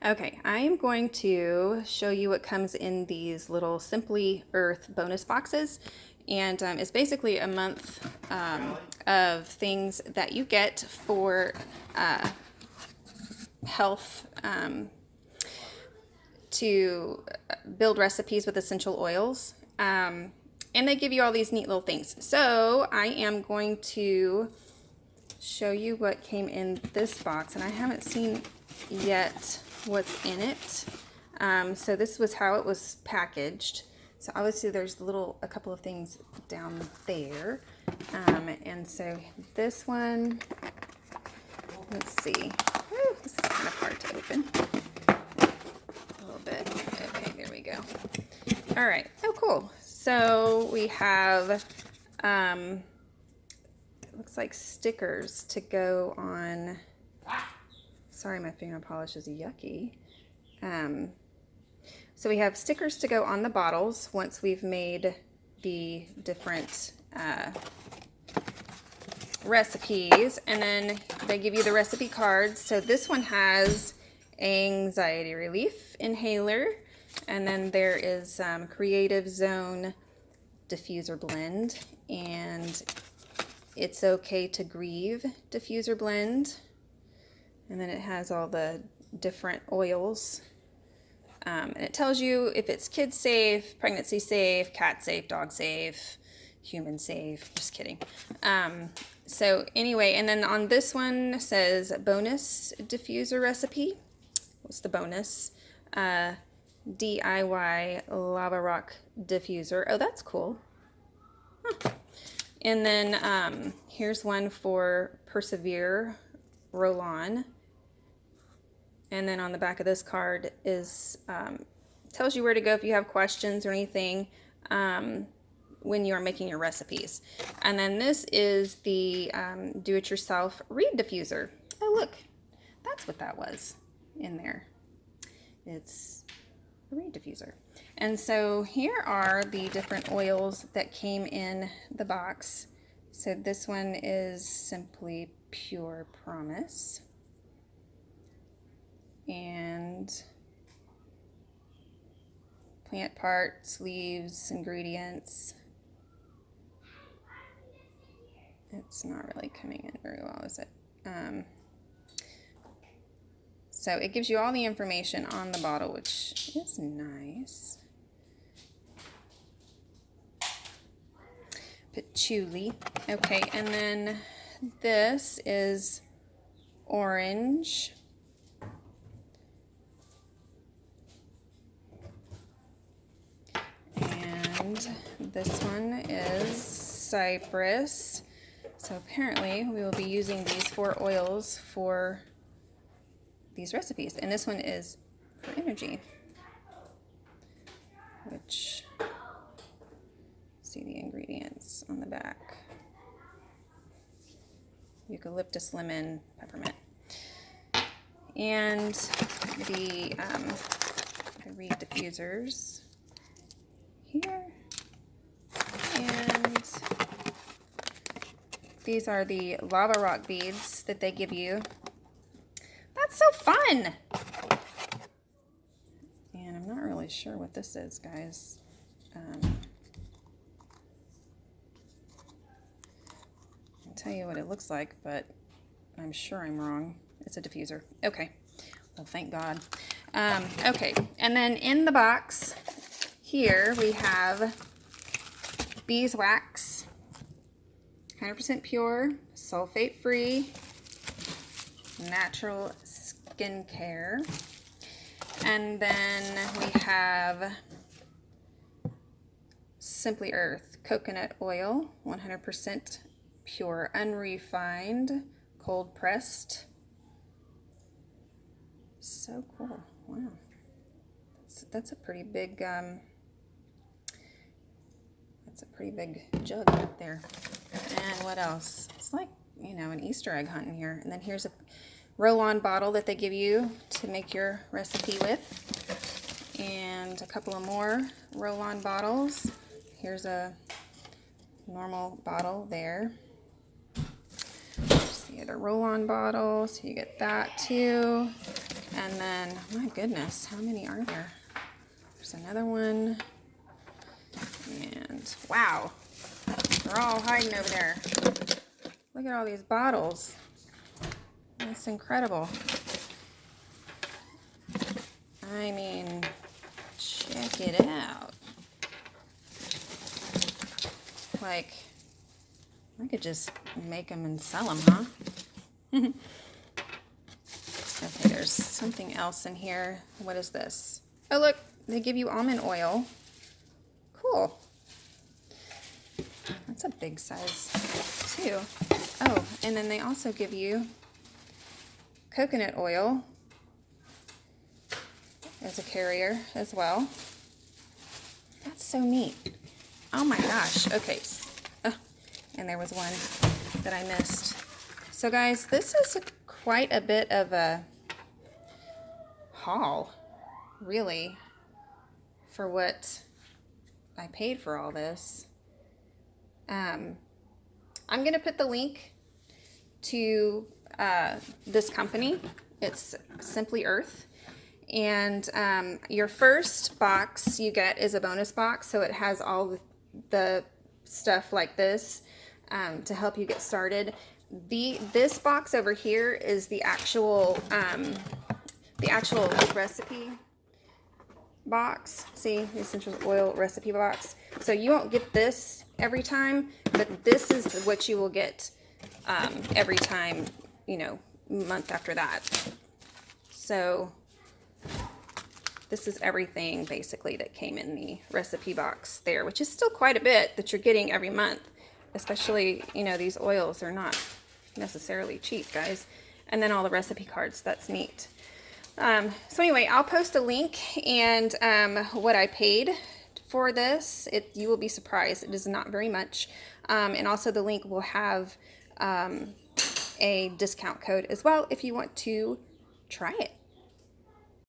Okay, I am going to show you what comes in these little Simply Earth bonus boxes. And it's basically a month of things that you get for health to build recipes with essential oils. And they give you all these neat little things. So I am going to show you what came in this box. And I haven't seen yet what's in it. So this was how it was packaged. So obviously there's a couple of things down there. And so this one, let's see. Whew, this is kind of hard to open. A little bit. Okay, there we go. All right. Oh, cool. So we have, it looks like stickers to go on. Sorry, my fingernail polish is yucky. So we have stickers to go on the bottles once we've made the different recipes, and then they give you the recipe cards. So this one has anxiety relief inhaler, and then there is creative zone diffuser blend, and it's okay to grieve diffuser blend. And then it has all the different oils. And it tells you if it's kid safe, pregnancy safe, cat safe, dog safe, human safe. Just kidding. So anyway, and then on this one says bonus diffuser recipe. What's the bonus? DIY lava rock diffuser. Oh, that's cool. Huh. And then here's one for persevere roll-on. And then on the back of this card is tells you where to go if you have questions or anything when you are making your recipes. And then this is the do-it-yourself reed diffuser. Oh, look, that's what that was in there. It's a reed diffuser. And so here are the different oils that came in the box. So this one is Simply Pure Promise. And plant parts, leaves, ingredients. It's not really coming in very well, is it? So it gives you all the information on the bottle, which is nice. Patchouli. Okay, and then this is orange. And this one is cypress. So apparently we will be using these 4 oils for these recipes. And this one is for energy, which, see the ingredients on the back. Eucalyptus, lemon, peppermint. And the reed diffusers here, and these are the lava rock beads that they give you. That's so fun! And I'm not really sure what this is, guys. I'll tell you what it looks like, but I'm sure I'm wrong. It's a diffuser. Okay. Well, thank God. Okay, and then in the box here we have beeswax, 100% pure, sulfate-free, natural skincare. And then we have Simply Earth coconut oil, 100% pure, unrefined, cold pressed. So cool. Wow. That's a pretty big jug right there. And what else? It's like, you know, an Easter egg hunt in here. And then here's a roll-on bottle that they give you to make your recipe with. And a couple of more roll-on bottles. Here's a normal bottle there. There's the other roll-on bottle, so you get that too. And then, my goodness, how many are there? There's another one. And wow, they're all hiding over there. Look at all these bottles. That's incredible. I mean, check it out. Like, I could just make them and sell them, huh? Okay, there's something else in here. What is this? Oh, look, they give you almond oil. Cool. That's a big size, too. Oh, and then they also give you coconut oil as a carrier as well. That's so neat. Oh my gosh. Okay. Oh, and there was one that I missed. So guys, this is quite a bit of a haul, really, for what I paid for all this. I'm going to put the link to this company. It's Simply Earth. And your first box you get is a bonus box, so it has all the stuff like this to help you get started. This box over here is the actual recipe box. See, the essential oil recipe box. So you won't get this every time, but this is what you will get every time, you know, month after that. So this is everything basically that came in the recipe box there, which is still quite a bit that you're getting every month. Especially, you know, these oils are not necessarily cheap, guys. And then all the recipe cards, that's neat. So anyway, I'll post a link and what I paid for this. You will be surprised. It is not very much. And also the link will have a discount code as well if you want to try it.